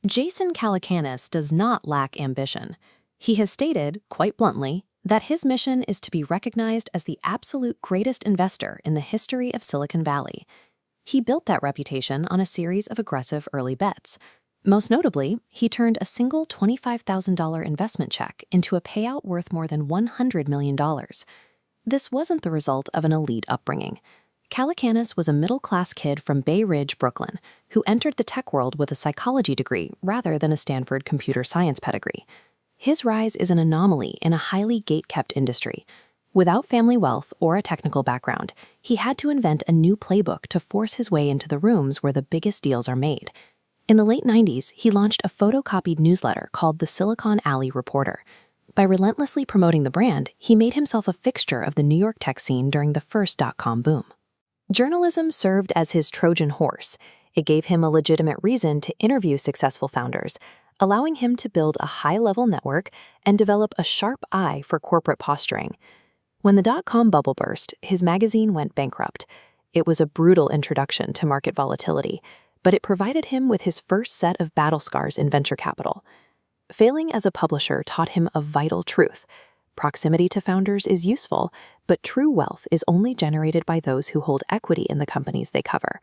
Jason Calacanis does not lack ambition. He has stated, quite bluntly, that his mission is to be recognized as the absolute greatest investor in the history of Silicon Valley. He built that reputation on a series of aggressive early bets. Most notably, he turned a single $25,000 investment check into a payout worth more than $100 million. This wasn't the result of an elite upbringing. Calacanis was a middle-class kid from Bay Ridge, Brooklyn, who entered the tech world with a psychology degree rather than a Stanford computer science pedigree. His rise is an anomaly in a highly gate-kept industry. Without family wealth or a technical background, he had to invent a new playbook to force his way into the rooms where the biggest deals are made. In the late 90s, he launched a photocopied newsletter called the Silicon Alley Reporter. By relentlessly promoting the brand, he made himself a fixture of the New York tech scene during the first dot-com boom. Journalism served as his Trojan horse. It gave him a legitimate reason to interview successful founders, allowing him to build a high-level network and develop a sharp eye for corporate posturing. When the dot-com bubble burst, his magazine went bankrupt. It was a brutal introduction to market volatility, but it provided him with his first set of battle scars in venture capital. Failing as a publisher taught him a vital truth. Proximity to founders is useful, but true wealth is only generated by those who hold equity in the companies they cover.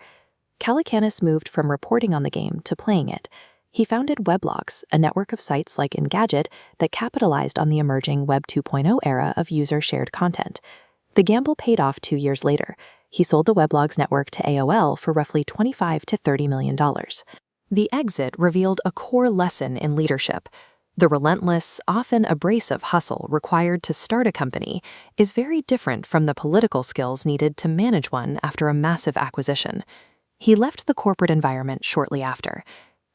Calacanis moved from reporting on the game to playing it. He founded Weblogs, a network of sites like Engadget that capitalized on the emerging Web 2.0 era of user-shared content. The gamble paid off 2 years later. He sold the Weblogs network to AOL for roughly $25 to $30 million. The exit revealed a core lesson in leadership. The relentless, often abrasive hustle required to start a company is very different from the political skills needed to manage one after a massive acquisition. He left the corporate environment shortly after.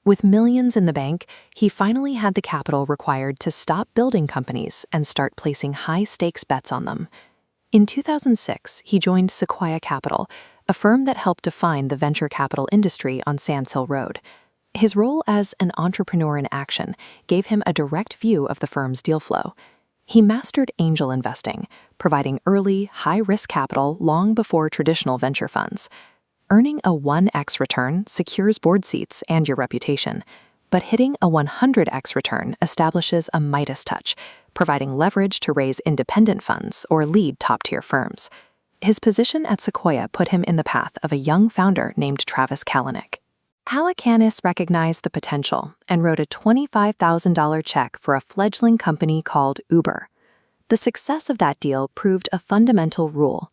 With millions in the bank, he finally had the capital required to stop building companies and start placing high-stakes bets on them. In 2006, he joined Sequoia Capital, a firm that helped define the venture capital industry on Sands Hill Road. His role as an entrepreneur in action gave him a direct view of the firm's deal flow. He mastered angel investing, providing early, high-risk capital long before traditional venture funds. Earning a 1x return secures board seats and your reputation, but hitting a 100x return establishes a Midas touch, providing leverage to raise independent funds or lead top-tier firms. His position at Sequoia put him in the path of a young founder named Travis Kalanick. Calacanis recognized the potential and wrote a $25,000 check for a fledgling company called Uber. The success of that deal proved a fundamental rule.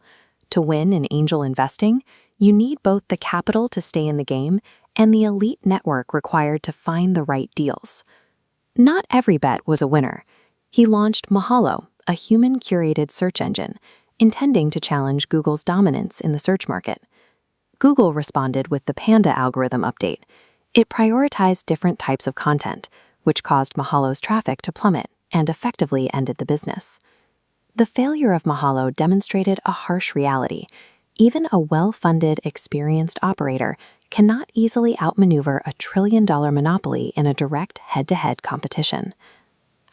To win in angel investing, you need both the capital to stay in the game and the elite network required to find the right deals. Not every bet was a winner. He launched Mahalo, a human-curated search engine, intending to challenge Google's dominance in the search market. Google responded with the Panda algorithm update. It prioritized different types of content, which caused Mahalo's traffic to plummet and effectively ended the business. The failure of Mahalo demonstrated a harsh reality. Even a well-funded, experienced operator cannot easily outmaneuver a trillion-dollar monopoly in a direct head-to-head competition.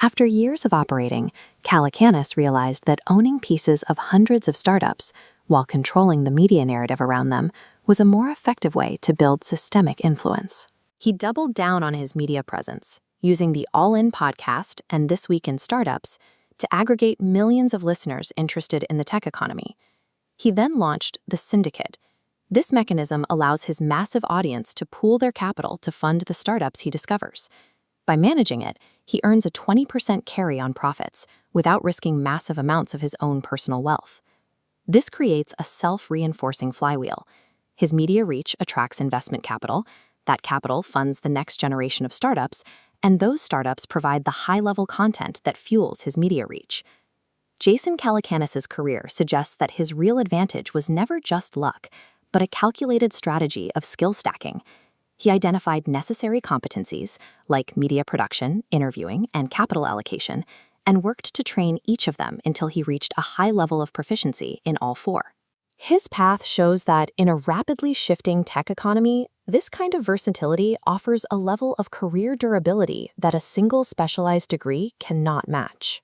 After years of operating, Calacanis realized that owning pieces of hundreds of startups, while controlling the media narrative around them, was a more effective way to build systemic influence. He doubled down on his media presence, using the All In podcast and This Week in Startups to aggregate millions of listeners interested in the tech economy. He then launched The Syndicate. This mechanism allows his massive audience to pool their capital to fund the startups he discovers. By managing it, he earns a 20% carry on profits without risking massive amounts of his own personal wealth. This creates a self-reinforcing flywheel. His media reach attracts investment capital, that capital funds the next generation of startups, and those startups provide the high-level content that fuels his media reach. Jason Calacanis' career suggests that his real advantage was never just luck, but a calculated strategy of skill stacking. He identified necessary competencies, like media production, interviewing, and capital allocation, and worked to train each of them until he reached a high level of proficiency in all four. His path shows that in a rapidly shifting tech economy, this kind of versatility offers a level of career durability that a single specialized degree cannot match.